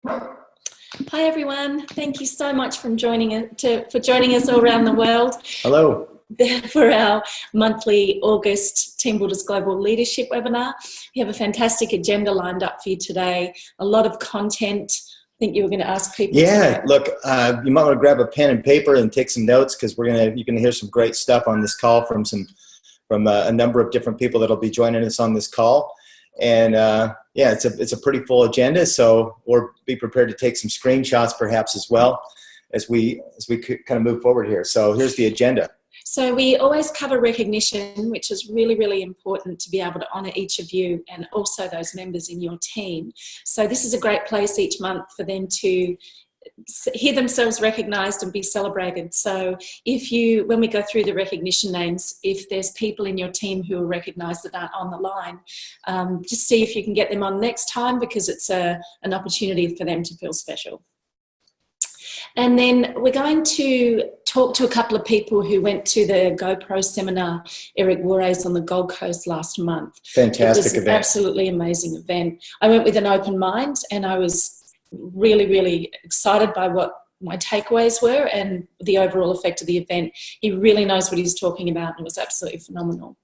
Hi everyone, thank you so much for joining us all around the world Hello. for our monthly August Team Builders Global Leadership webinar. We have a fantastic agenda lined up for you today, a lot of content. I think you were going to ask people. Yeah, look, you might want to grab a pen and paper and take some notes because you're going to hear some great stuff on this call from a number of different people that'll be joining us on this call. And yeah, it's a pretty full agenda, so we'll be prepared to take some screenshots perhaps as well as we kind of move forward here. So here's the agenda. So we always cover recognition, which is really, really important to be able to honour each of you and also those members in your team. So this is a great place each month for them to hear themselves recognised and be celebrated. So when we go through the recognition names, if there's people in your team who are recognised that aren't on the line, just see if you can get them on next time, because it's an opportunity for them to feel special. And then we're going to talk to a couple of people who went to the GoPro seminar, Eric Worre's, on the Gold Coast last month. Fantastic event. It was an absolutely amazing event. I went with an open mind and I was really, really excited by what my takeaways were and the overall effect of the event. He really knows what he's talking about, and it was absolutely phenomenal.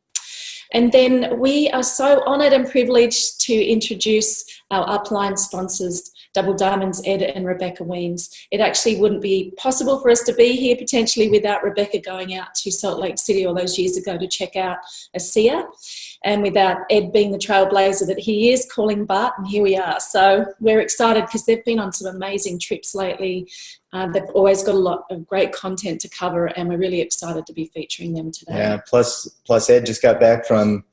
And then we are so honoured and privileged to introduce our upline sponsors, Double Diamonds, Ed and Rebekah Wiens. It actually wouldn't be possible for us to be here potentially without Rebekah going out to Salt Lake City all those years ago to check out ASEA, and without Ed being the trailblazer that he is, calling Bart, and here we are. So we're excited because they've been on some amazing trips lately. They've always got a lot of great content to cover, and we're really excited to be featuring them today. Yeah, plus Ed just got back from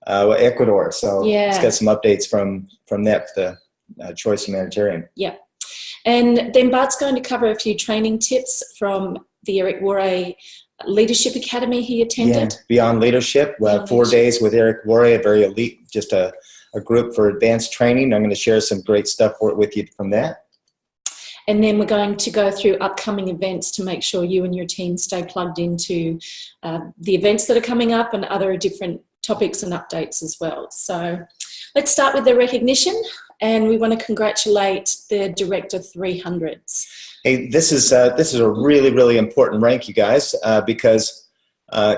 Ecuador, so yeah, he's got some updates from that, the Choice Humanitarian. Yeah. And then Bart's going to cover a few training tips from the Eric Worre Leadership Academy he attended. Yeah, Beyond Leadership, 4 days with Eric Worre, a very elite, just a group for advanced training. I'm going to share some great stuff with you from that. And then we're going to go through upcoming events to make sure you and your team stay plugged into the events that are coming up and other different topics and updates as well. So let's start with the recognition, and we want to congratulate the Director 300s. Hey, this is a really, really important rank, you guys, because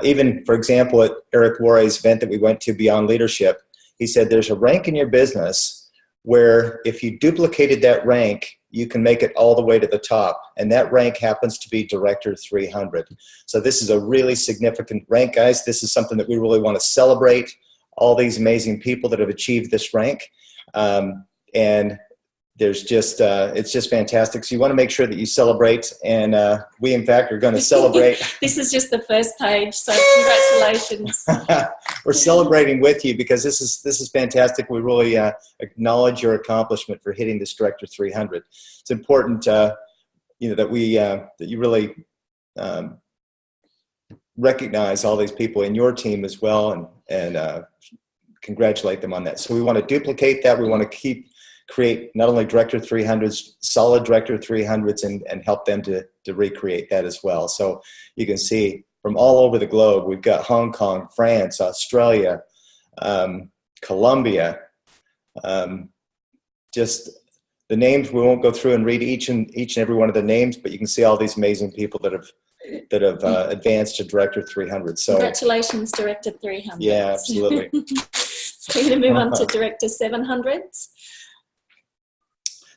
even, for example, at Eric Worre's event that we went to, Beyond Leadership, he said there's a rank in your business where if you duplicated that rank, you can make it all the way to the top, and that rank happens to be Director 300. So this is a really significant rank, guys. This is something that we really want to celebrate, all these amazing people that have achieved this rank. And there's just, it's just fantastic. So you want to make sure that you celebrate, and we, in fact, are going to celebrate. This is just the first page, so congratulations. We're celebrating with you because this is fantastic. We really acknowledge your accomplishment for hitting this Director 300. It's important, that you really recognize all these people in your team as well, and congratulate them on that. So we want to duplicate that. We want to create not only Director 300s, solid Director 300s, and help them to recreate that as well. So you can see from all over the globe, we've got Hong Kong, France, Australia, Colombia, just the names. We won't go through and read each and every one of the names, but you can see all these amazing people that have advanced to Director 300. So congratulations, Director 300. Yeah, absolutely. So we're going to move on to Director 700s.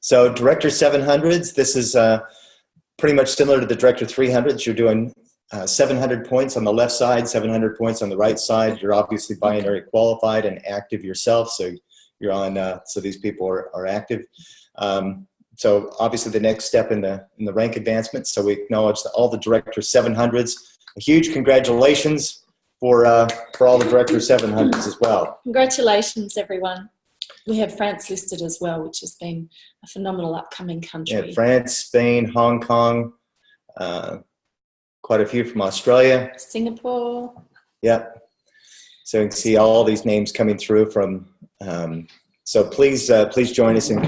So Director 700s, this is pretty much similar to the Director 300s. You're doing 700 points on the left side, 700 points on the right side. You're obviously binary qualified and active yourself, so you're on. So these people are active. So obviously the next step in the rank advancement. So we acknowledge all the Director 700s. A huge congratulations for all the Director 700s as well. Congratulations, everyone. We have France listed as well, which has been a phenomenal upcoming country. Yeah, France, Spain, Hong Kong, quite a few from Australia. Singapore. Yep. So you can see all these names coming through from, so please join us in